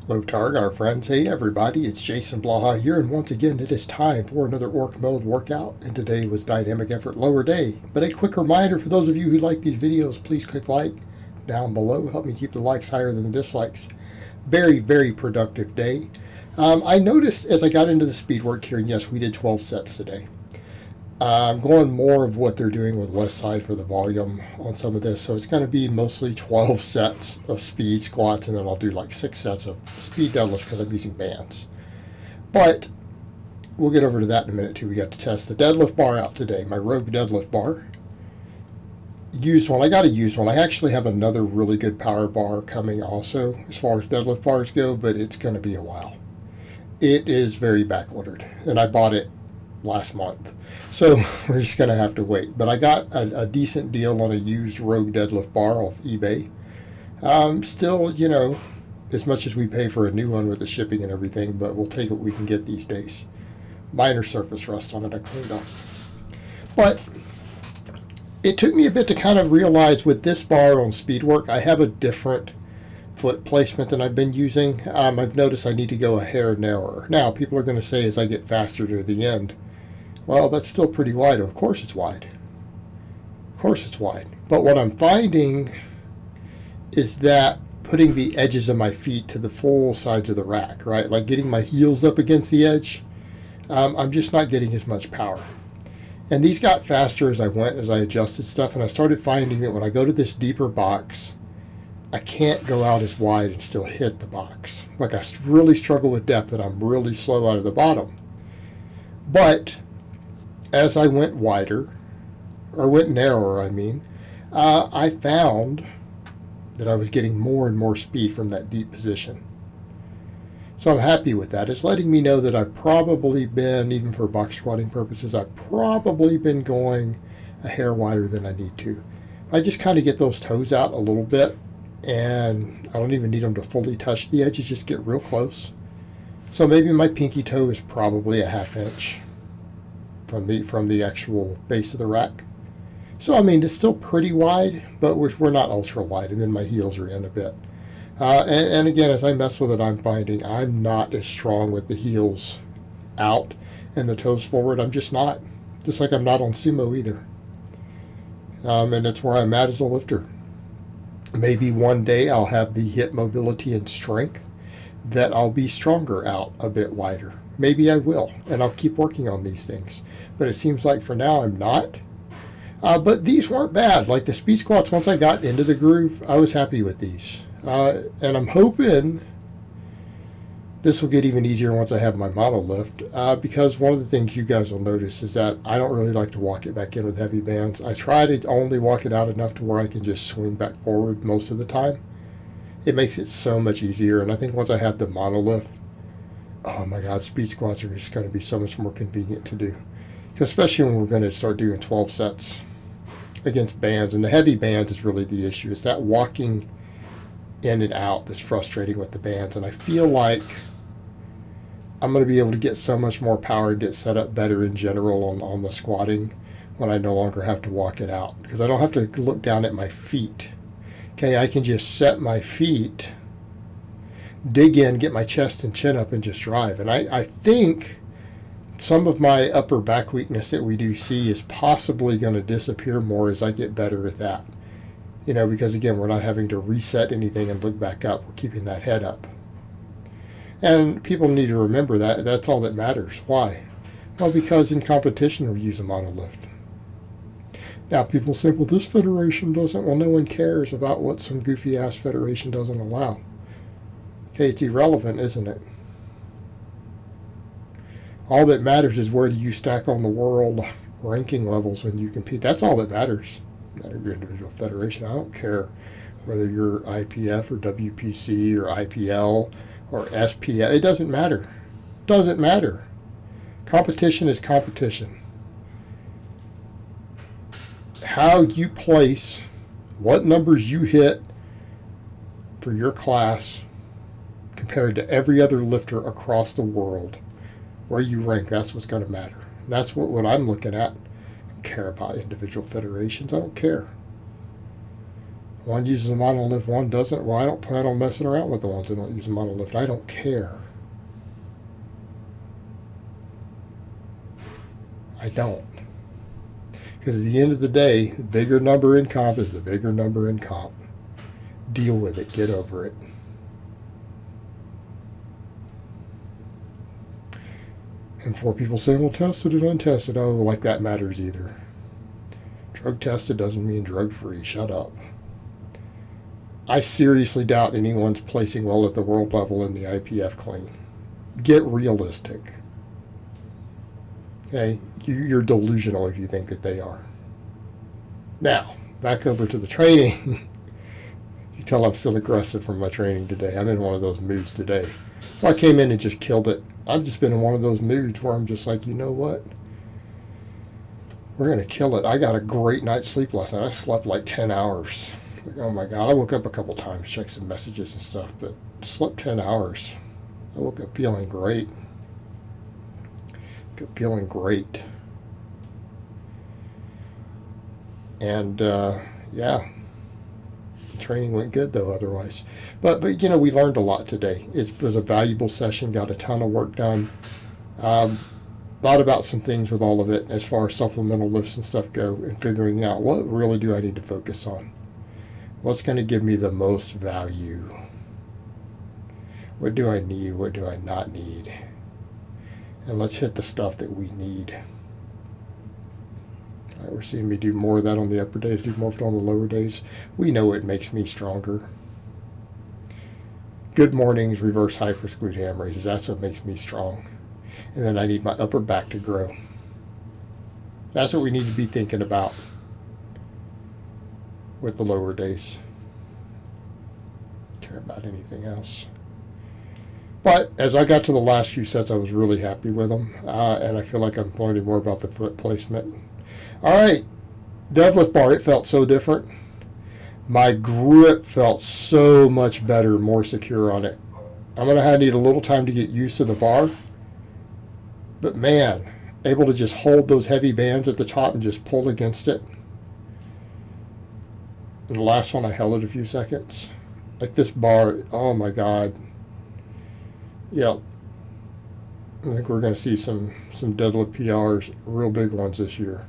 Hello Targ, our friends. Hey everybody, it's Jason Blaha here, and once again it is time for another Orc Mode workout, and today was Dynamic Effort Lower Day. But a quick reminder for those of you who like these videos, please click like down below. Help me keep the likes higher than the dislikes. Very, very productive day. I noticed as I got into the speed work here, and yes, we did 12 sets today. I'm going more of what they're doing with West Side for the volume on some of this. So it's going to be mostly 12 sets of speed squats, and then I'll do like 6 sets of speed deadlifts because I'm using bands. But we'll get over to that in a minute too. We got to test the deadlift bar out today, my Rogue deadlift bar. Used one. I got to use one. I actually have another really good power bar coming also as far as deadlift bars go, but it's going to be a while. It is very back ordered, and I bought it last month, so we're just gonna have to wait. But I got a decent deal on a used Rogue deadlift bar off eBay. Still, you know, as much as we pay for a new one with the shipping and everything, but we'll take what we can get these days. Minor surface rust on it, I cleaned up. But it took me a bit to kind of realize with this bar on Speedwork, I have a different foot placement than I've been using. I've noticed I need to go a hair narrower. Now, people are going to say as I get faster to the end, well, that's still pretty wide. Of course it's wide. Of course it's wide. But what I'm finding is that putting the edges of my feet to the full sides of the rack, right? Like getting my heels up against the edge, I'm just not getting as much power. And these got faster as I went, as I adjusted stuff, and I started finding that when I go to this deeper box, I can't go out as wide and still hit the box. Like I really struggle with depth, and I'm really slow out of the bottom. But as I went wider, or went narrower, I found that I was getting more and more speed from that deep position. So I'm happy with that. It's letting me know that I've probably been, even for box squatting purposes, I've probably been going a hair wider than I need to. I just kind of get those toes out a little bit, and I don't even need them to fully touch the edges, just get real close. So maybe my pinky toe is probably a ½ inch from the actual base of the rack. So I mean, it's still pretty wide, but we're not ultra wide, and then my heels are in a bit. And again, as I mess with it, I'm finding I'm not as strong with the heels out and the toes forward. I'm just not. Just like I'm not on sumo either. And it's where I'm at as a lifter. Maybe one day I'll have the hip mobility and strength that I'll be stronger out a bit wider. Maybe I will, and I'll keep working on these things. But it seems like for now I'm not. But these weren't bad. Like the speed squats, once I got into the groove, I was happy with these. And I'm hoping this will get even easier once I have my Monolift, because one of the things you guys will notice is that I don't really like to walk it back in with heavy bands. I try to only walk it out enough to where I can just swing back forward most of the time. It makes it so much easier, and I think once I have the Monolift, oh my God, speed squats are just going to be so much more convenient to do, especially when we're going to start doing 12 sets against bands. And the heavy bands is really the issue. It's that walking in and out that's frustrating with the bands, and I feel like I'm going to be able to get so much more power and get set up better in general on the squatting when I no longer have to walk it out, because I don't have to look down at my feet. Okay, I can just set my feet, dig in, get my chest and chin up, and just drive. And I think some of my upper back weakness that we do see is possibly going to disappear more as I get better at that. You know, because again, we're not having to reset anything and look back up. We're keeping that head up. And people need to remember that. That's all that matters. Why? Well, because in competition we use a Monolift. Now, people say, well, this federation doesn't. Well, no one cares about what some goofy-ass federation doesn't allow. Okay, it's irrelevant, isn't it? All that matters is where do you stack on the world ranking levels when you compete. That's all that matters. Matter your individual federation. I don't care whether you're IPF or WPC or IPL or SPF. It doesn't matter. Doesn't matter. Competition is competition. How you place, what numbers you hit for your class compared to every other lifter across the world, where you rank, that's what's going to matter. And that's what I'm looking at. I don't care about individual federations. I don't care. One uses a monolift, one doesn't. Well, I don't plan on messing around with the ones that don't use a monolift. I don't care. I don't. Because at the end of the day, the bigger number in comp is the bigger number in comp. Deal with it. Get over it. And for people saying, well, tested and untested, oh, like that matters either. Drug tested doesn't mean drug free. Shut up. I seriously doubt anyone's placing well at the world level in the IPF clean. Get realistic. Okay, you're delusional if you think that they are. Now, back over to the training. You tell I'm still aggressive from my training today. I'm in one of those moods today. So I came in and just killed it. I've just been in one of those moods where I'm just like, you know what? We're going to kill it. I got a great night's sleep last night. I slept like 10 hours. Like, oh my God. I woke up a couple times, checked some messages and stuff, but slept 10 hours. I woke up feeling great. Feeling great. And yeah, training went good though otherwise. But you know, we learned a lot today. It was a valuable session, got a ton of work done. Thought about some things with all of it as far as supplemental lifts and stuff go, and figuring out what really do I need to focus on. What's going to give me the most value? What do I need? What do I not need? And let's hit the stuff that we need. All right, we're seeing me do more of that on the upper days, do more of it on the lower days. We know it makes me stronger. Good mornings, reverse high for glute ham raises. That's what makes me strong. And then I need my upper back to grow. That's what we need to be thinking about with the lower days. Don't care about anything else. But as I got to the last few sets, I was really happy with them. And I feel like I'm learning more about the foot placement. All right, deadlift bar, it felt so different. My grip felt so much better, more secure on it. I'm going to need a little time to get used to the bar. But man, able to just hold those heavy bands at the top and just pull against it. And the last one, I held it a few seconds. Like this bar, oh my God. Yep. I think we're going to see some deadlift PRs, real big ones this year.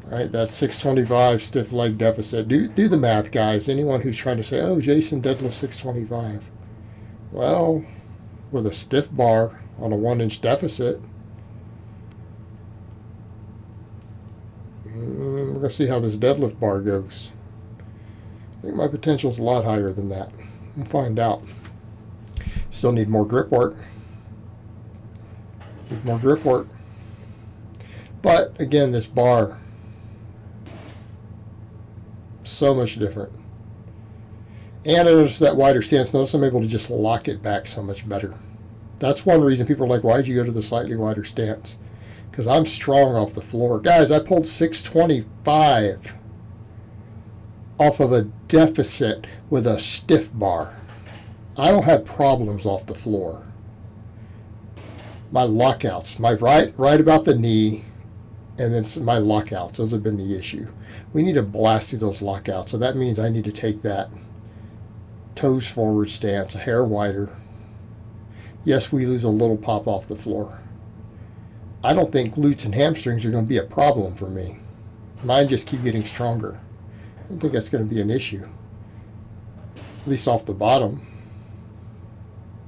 All right, that's 625 stiff leg deficit. Do the math, guys. Anyone who's trying to say, oh, Jason, deadlift 625. Well, with a stiff bar on a 1-inch deficit, we're going to see how this deadlift bar goes. I think my potential is a lot higher than that. We'll find out. Still need more grip work. Need more grip work. But again, this bar, so much different. And I noticed that wider stance. Notice I'm able to just lock it back so much better. That's one reason people are like, why'd you go to the slightly wider stance? Because I'm strong off the floor. Guys, I pulled 625 off of a deficit with a stiff bar. I don't have problems off the floor. My lockouts, my right about the knee, and then my lockouts, those have been the issue. We need to blast through those lockouts. So that means I need to take that toes forward stance a hair wider. Yes, we lose a little pop off the floor. I don't think glutes and hamstrings are going to be a problem for me. Mine just keep getting stronger. I don't think that's going to be an issue. At least off the bottom.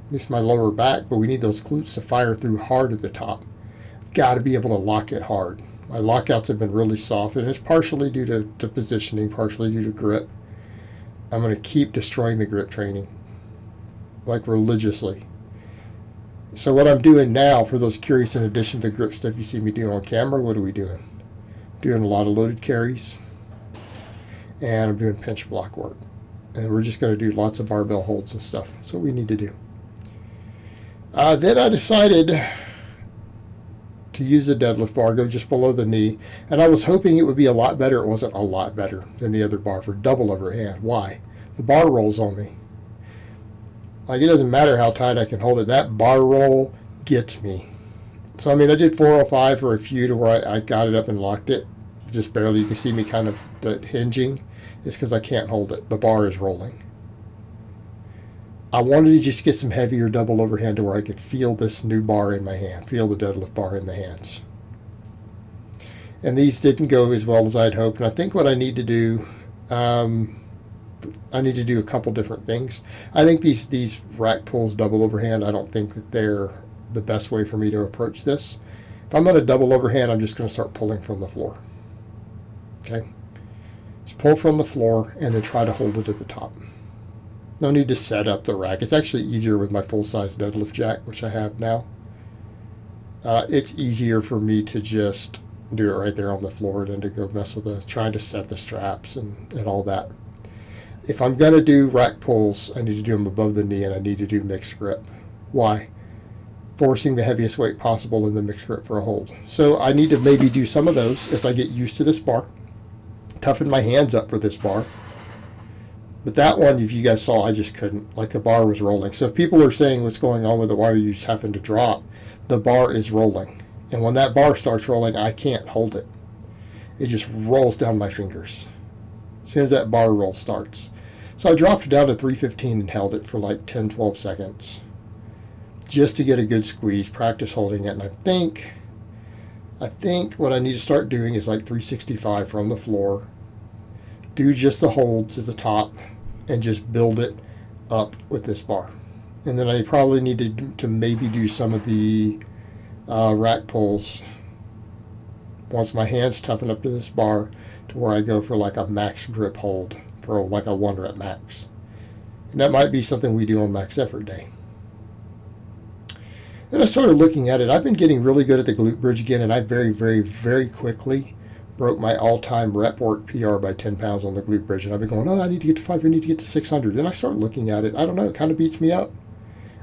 At least my lower back, but we need those glutes to fire through hard at the top. I've got to be able to lock it hard. My lockouts have been really soft, and it's partially due to positioning, partially due to grip. I'm going to keep destroying the grip training, like religiously. So what I'm doing now, for those curious, in addition to the grip stuff you see me doing on camera, what are we doing? Doing a lot of loaded carries, and I'm doing pinch block work. And we're just going to do lots of barbell holds and stuff. That's what we need to do. Then I decided to use the deadlift bar, go just below the knee, and I was hoping it would be a lot better. It wasn't a lot better than the other bar for double overhand. Why? The bar rolls on me. Like, it doesn't matter how tight I can hold it. That bar roll gets me. So, I mean, I did 405 for a few to where I got it up and locked it. just barely. You can see me kind of the hinging. It's because I can't hold it. The bar is rolling. I wanted to just get some heavier double overhand to where I could feel this new bar in my hand, feel the deadlift bar in the hands. And these didn't go as well as I'd hoped. And I think what I need to do, I need to do a couple different things. I think these rack pulls double overhand, I don't think that they're the best way for me to approach this. If I'm going to double overhand, I'm just going to start pulling from the floor. Okay? Just pull from the floor and then try to hold it at the top. No need to set up the rack. It's actually easier with my full-size deadlift jack, which I have now. It's easier for me to just do it right there on the floor than to go mess with trying to set the straps and all that. If I'm going to do rack pulls, I need to do them above the knee, and I need to do mixed grip. Why? Forcing the heaviest weight possible in the mixed grip for a hold. So I need to maybe do some of those as I get used to this bar. Toughen my hands up for this bar. But that one, if you guys saw, I just couldn't. Like, the bar was rolling. So if people are saying what's going on with it, why are you just having to drop? The bar is rolling. And when that bar starts rolling, I can't hold it. It just rolls down my fingers as soon as that bar roll starts. So I dropped it down to 315 and held it for like 10, 12 seconds just to get a good squeeze, practice holding it. And I think what I need to start doing is like 365 from the floor. Do just the holds at the top and just build it up with this bar. And then I probably need to maybe do some of the rack pulls once my hands toughen up to this bar to where I go for like a max grip hold for like a 1 rep max. And that might be something we do on max effort day. Then I started looking at it. I've been getting really good at the glute bridge again, and I very, very, very quickly broke my all-time rep work PR by 10 pounds on the glute bridge. And I've been going, oh, I need to get to 5, I need to get to 600. Then I started looking at it. I don't know, it kind of beats me up.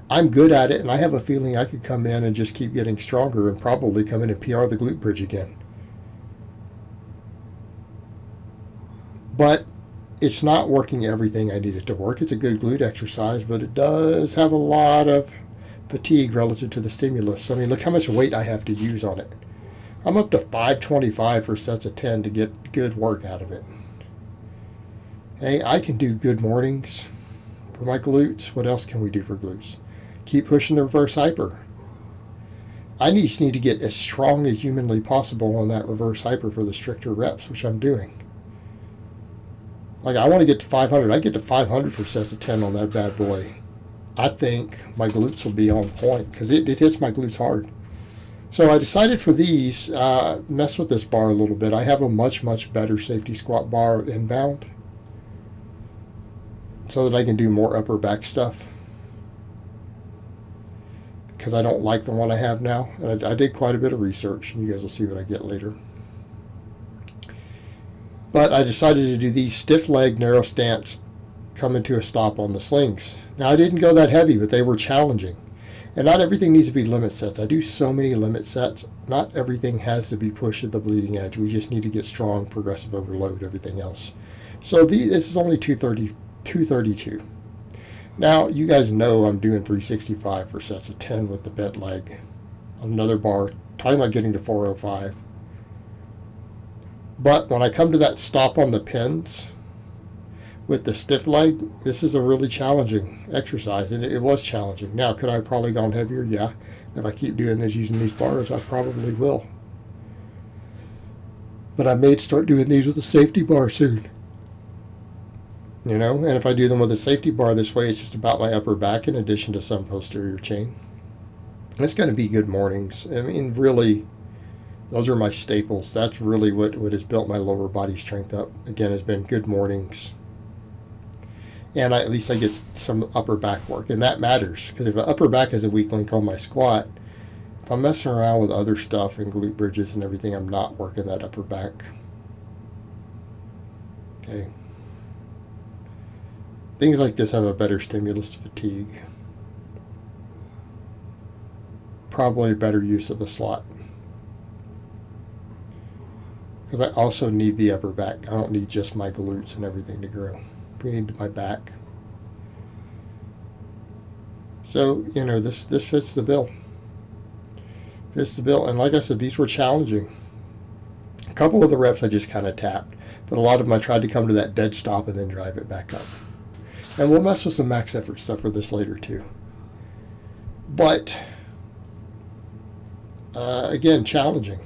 I'm good at it, and I have a feeling I could come in and just keep getting stronger and probably come in and PR the glute bridge again. But it's not working everything I need it to work. It's a good glute exercise, but it does have a lot of fatigue relative to the stimulus. I mean, look how much weight I have to use on it. I'm up to 525 for sets of 10 to get good work out of it. Hey, I can do good mornings for my glutes. What else can we do for glutes? Keep pushing the reverse hyper. I just need to get as strong as humanly possible on that reverse hyper for the stricter reps, which I'm doing. Like, I want to get to 500. I get to 500 for sets of 10 on that bad boy. I think my glutes will be on point because it hits my glutes hard. So I decided for these, mess with this bar a little bit. I have a much, much better safety squat bar inbound so that I can do more upper back stuff because I don't like the one I have now. And I did quite a bit of research, and you guys will see what I get later. But I decided to do these stiff leg, narrow stance, coming to a stop on the slings. Now, I didn't go that heavy, but they were challenging. And not everything needs to be limit sets. I do so many limit sets. Not everything has to be pushed at the bleeding edge. We just need to get strong, progressive overload, everything else. So this is only 232. Now, you guys know I'm doing 365 for sets of 10 with the bent leg on another bar. Talking about getting to 405. But when I come to that stop on the pins with the stiff leg, this is a really challenging exercise, and it was challenging. Now, could I have probably gone heavier? Yeah. If I keep doing this using these bars, I probably will. But I may start doing these with a safety bar soon. You know, and if I do them with a safety bar this way, it's just about my upper back in addition to some posterior chain. It's going to be good mornings. I mean, really, those are my staples. That's really what has built my lower body strength up. Again, has been good mornings. And at least I get some upper back work. And that matters. Because if the upper back is a weak link on my squat, if I'm messing around with other stuff and glute bridges and everything, I'm not working that upper back. Okay. Things like this have a better stimulus to fatigue. Probably better use of the slot. Because I also need the upper back. I don't need just my glutes and everything to grow. We need my back. So, you know, this fits the bill. Fits the bill. And like I said, these were challenging. couple of the reps I just kind of tapped, but a lot of them I tried to come to that dead stop and then drive it back up. And we'll mess with some max effort stuff for this later too. But again, challenging.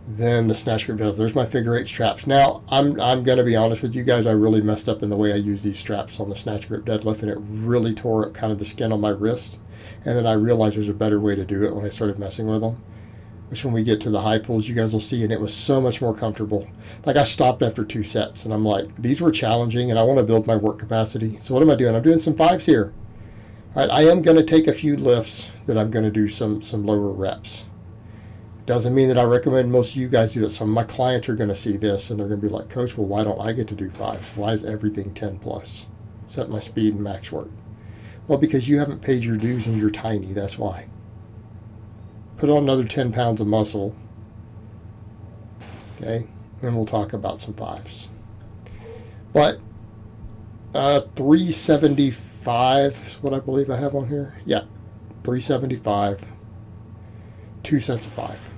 Then the snatch grip deadlift. There's my figure 8 straps. Now I'm going to be honest with you guys. I really messed up in the way I use these straps on the snatch grip deadlift, and it really tore up kind of the skin on my wrist. And then I realized there's a better way to do it when I started messing with them, which when we get to the high pulls, you guys will see, and it was so much more comfortable. Like I stopped after 2 sets, and I'm like, these were challenging, and I want to build my work capacity. So what am I doing? I'm doing some 5s here. All right, I am going to take a few lifts that I'm going to do some lower reps. Doesn't mean that I recommend most of you guys do that. Some of my clients are going to see this, and they're going to be like, Coach, well, why don't I get to do 5s? Why is everything 10 plus? Set my speed and max work. Well, because you haven't paid your dues and you're tiny. That's why. Put on another 10 pounds of muscle. Okay, then we'll talk about some 5s. But 375 is what I believe I have on here. Yeah, 375. 2 sets of 5.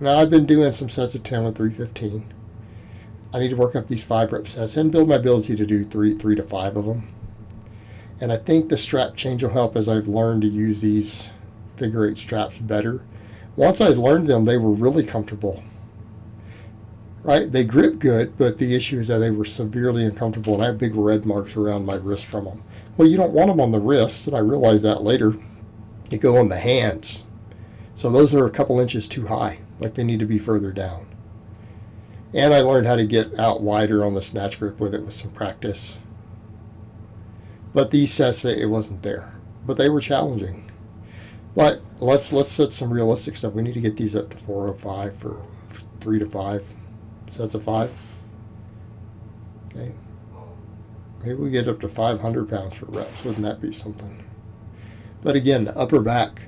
Now I've been doing some sets of 10 with 315. I need to work up these 5 rep sets and build my ability to do 3 to 5 of them. And I think the strap change will help as I've learned to use these figure 8 straps better. Once I learned them, they were really comfortable. Right? They grip good, but the issue is that they were severely uncomfortable, and I have big red marks around my wrist from them. Well, you don't want them on the wrists, and I realized that later. They go on the hands. So those are a couple inches too high, like they need to be further down. And I learned how to get out wider on the snatch grip with it with some practice. But these sets, it wasn't there. But they were challenging. But let's set some realistic stuff. We need to get these up to 405 for 3 to 5 sets of 5. Okay. Maybe we get up to 500 pounds for reps. Wouldn't that be something? But again, the upper back.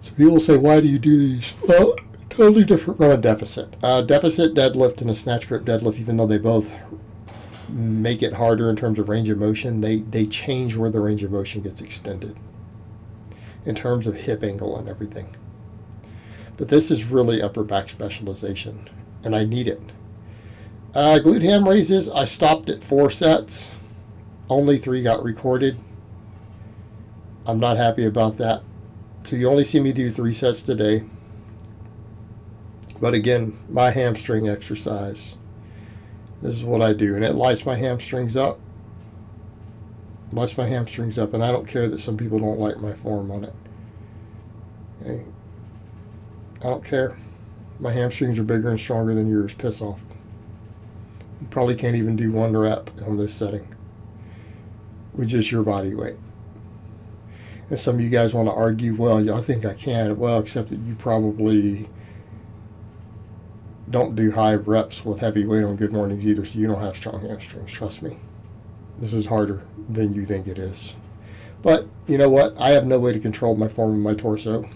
So people say, why do you do these? Well, totally different from a deficit. Deficit deadlift and a snatch grip deadlift, even though they both make it harder in terms of range of motion, they change where the range of motion gets extended in terms of hip angle and everything. But this is really upper back specialization, and I need it. Glute ham raises, I stopped at 4 sets. Only 3 got recorded. I'm not happy about that. So you only see me do 3 sets today. But again, my hamstring exercise. This is what I do, and it lights my hamstrings up. Lights my hamstrings up, and I don't care that some people don't like my form on it. Okay. I don't care. My hamstrings are bigger and stronger than yours. Piss off. You probably can't even do 1 rep on this setting with just your body weight. And some of you guys want to argue, well, I think I can. Well, except that you probably don't do high reps with heavy weight on good mornings either, so you don't have strong hamstrings. Trust me. This is harder than you think it is. But you know what? I have no way to control my form of my torso.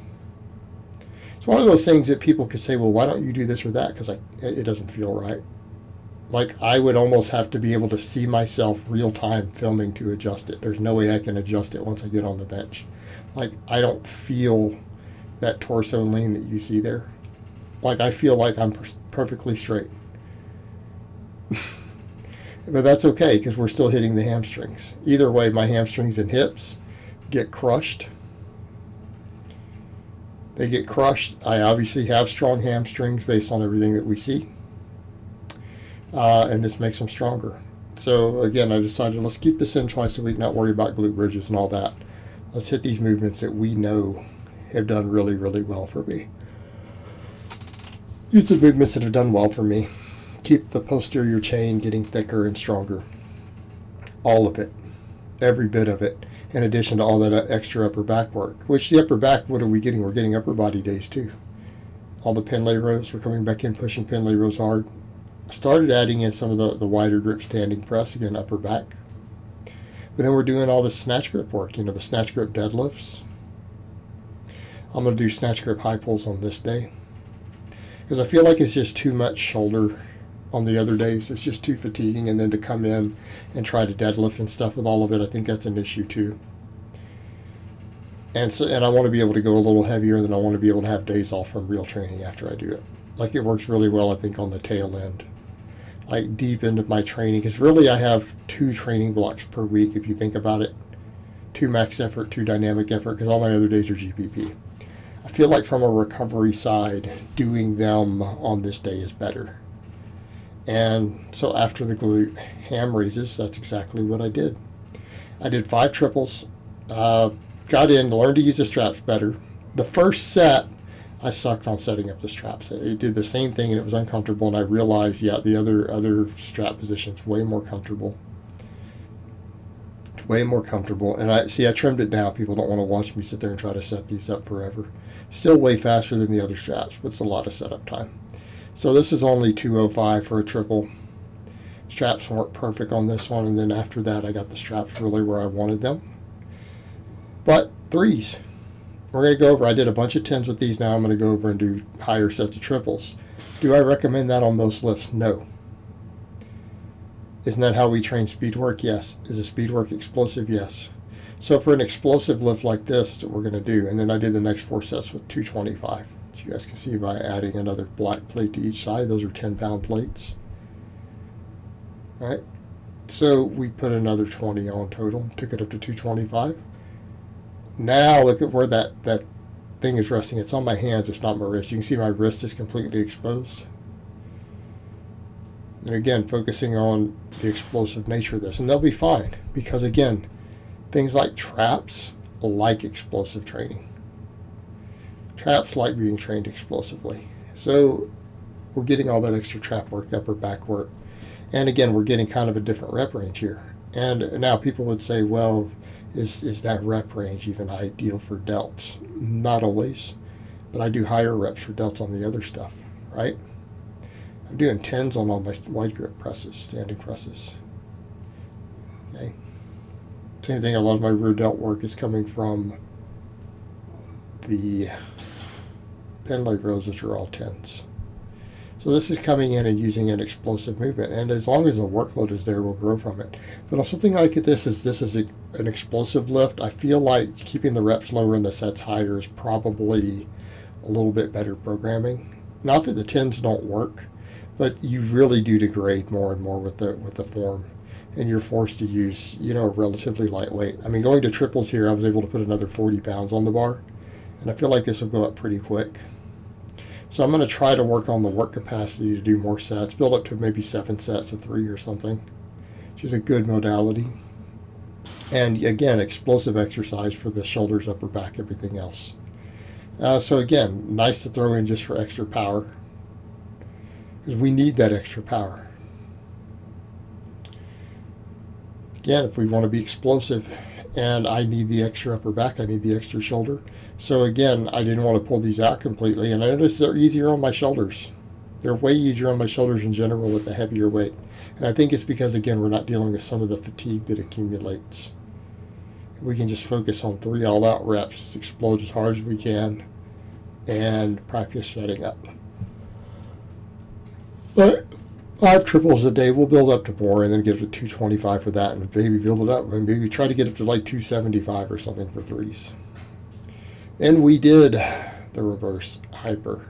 It's one of those things that people could say, well, why don't you do this or that? Because it doesn't feel right. Like I would almost have to be able to see myself real time filming to adjust it. There's no way I can adjust it once I get on the bench. Like I don't feel that torso lean that you see there. Like I feel like I'm perfectly straight. But that's okay because we're still hitting the hamstrings. Either way, my hamstrings and hips get crushed. They get crushed. I obviously have strong hamstrings based on everything that we see. And this makes them stronger. So again, I decided let's keep this in twice a week, not worry about glute bridges and all that. Let's hit these movements that we know have done really, really well for me. Use the movements that have done well for me. Keep the posterior chain getting thicker and stronger. All of it. Every bit of it. In addition to all that extra upper back work. Which the upper back, what are we getting? We're getting upper body days too. All the pin lay rows. We're coming back in, pushing pin lay rows hard. I started adding in some of the wider grip standing press, again, upper back. But then we're doing all the snatch grip work, the snatch grip deadlifts. I'm going to do snatch grip high pulls on this day. Because I feel like it's just too much shoulder on the other days. It's just too fatiguing. And then to come in and try to deadlift and stuff with all of it, I think that's an issue too. And I want to be able to go a little heavier, and then I want to be able to have days off from real training after I do it. Like, it works really well, I think, on the tail end, like deep into my training, because really I have 2 training blocks per week if you think about it. 2 max effort, 2 dynamic effort, because all my other days are GPP. I feel like from a recovery side, doing them on this day is better. And so after the glute ham raises, that's exactly what I did. I did 5 triples, got in, learned to use the straps better. The first set, I sucked on setting up the straps. It did the same thing and it was uncomfortable, and I realized, yeah, the other strap position's way more comfortable. It's way more comfortable. And I trimmed it down. People don't want to watch me sit there and try to set these up forever. Still way faster than the other straps, but it's a lot of setup time. So this is only 205 for a triple. Straps weren't perfect on this one, and then after that I got the straps really where I wanted them. But threes, we're going to go over. I did a bunch of 10s with these. Now I'm going to go over and do higher sets of triples. Do I recommend that on most lifts? No. Isn't that how we train speed work? Yes. Is a speed work explosive? Yes. So for an explosive lift like this, that's what we're going to do. And then I did the next 4 sets with 225. As you guys can see by adding another black plate to each side. Those are 10-pound plates. All right. So we put another 20 on total. Took it up to 225. Now look at where that thing is resting. It's on my hands. It's not my wrist. You can see my wrist is completely exposed. And again, focusing on the explosive nature of this. And they'll be fine. Because again, things like traps like explosive training. Traps like being trained explosively. So we're getting all that extra trap work, upper back work. And again, we're getting kind of a different rep range here. And now people would say, well, is that rep range even ideal for delts? Not always. But I do higher reps for delts on the other stuff, right? I'm doing 10s on all my wide grip presses, standing presses. Okay. Same thing, a lot of my rear delt work is coming from the pen leg rows, which are all 10s. So this is coming in and using an explosive movement, and as long as the workload is there, we'll grow from it. But on something like this is an explosive lift. I feel like keeping the reps lower and the sets higher is probably a little bit better programming. Not that the 10s don't work, but you really do degrade more and more with the form, and you're forced to use, you know, a relatively lightweight. I mean, going to triples here, I was able to put another 40 pounds on the bar, and I feel like this will go up pretty quick. So I'm going to try to work on the work capacity to do more sets, build up to maybe 7 sets of 3 or something, which is a good modality. And again, explosive exercise for the shoulders, upper back, everything else. So again, nice to throw in just for extra power, because we need that extra power. Again, if we want to be explosive, and I need the extra upper back, I need the extra shoulder. So again, I didn't want to pull these out completely, and I noticed they're easier on my shoulders. They're way easier on my shoulders in general with the heavier weight. And I think it's because, again, we're not dealing with some of the fatigue that accumulates. We can just focus on 3 all-out reps, just explode as hard as we can, and practice setting up. But 5 triples a day, we'll build up to more, and then get to 225 for that, and maybe build it up, and maybe try to get up to like 275 or something for 3s. And we did the reverse hyper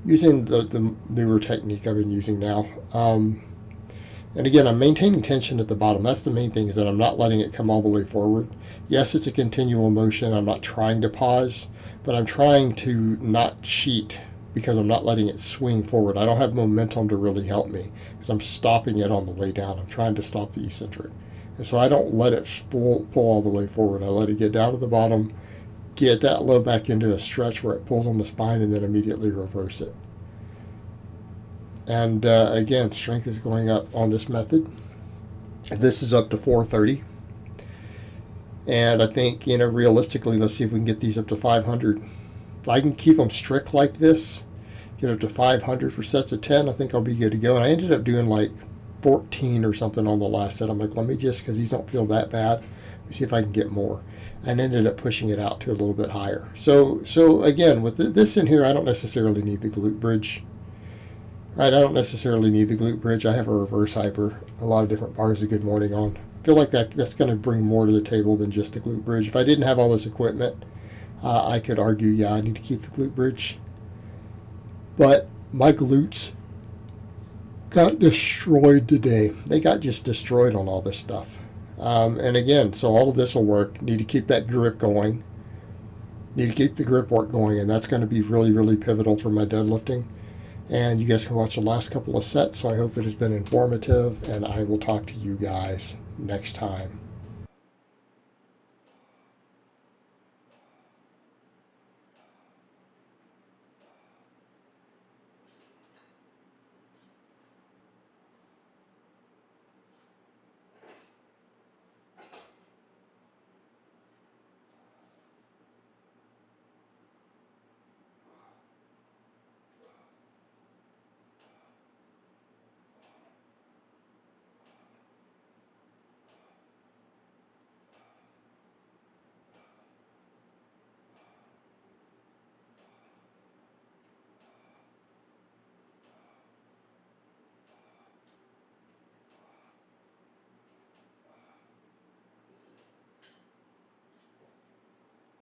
using the newer technique I've been using now. And again, I'm maintaining tension at the bottom. That's the main thing, is that I'm not letting it come all the way forward. Yes, it's a continual motion. I'm not trying to pause, but I'm trying to not cheat because I'm not letting it swing forward. I don't have momentum to really help me because I'm stopping it on the way down. I'm trying to stop the eccentric. And so I don't let it pull all the way forward. I let it get down to the bottom, get that low back into a stretch where it pulls on the spine, and then immediately reverse it. And again, strength is going up on this method. This is up to 430. And I think, you know, realistically, let's see if we can get these up to 500. If I can keep them strict like this, get up to 500 for sets of 10, I think I'll be good to go. And I ended up doing like 14 or something on the last set. I'm like, let me just, because these don't feel that bad, let me see if I can get more. And ended up pushing it out to a little bit higher. So again, with this in here, I don't necessarily need the glute bridge. Right, I don't necessarily need the glute bridge. I have a reverse hyper, a lot of different bars of good morning on. I feel like that's going to bring more to the table than just the glute bridge. If I didn't have all this equipment, I could argue, yeah, I need to keep the glute bridge. But my glutes got destroyed today. They got just destroyed on all this stuff. And again, so all of this will work. Need to keep that grip going. Need to keep the grip work going, and that's going to be really, really pivotal for my deadlifting. And you guys can watch the last couple of sets, so I hope it has been informative, and I will talk to you guys next time.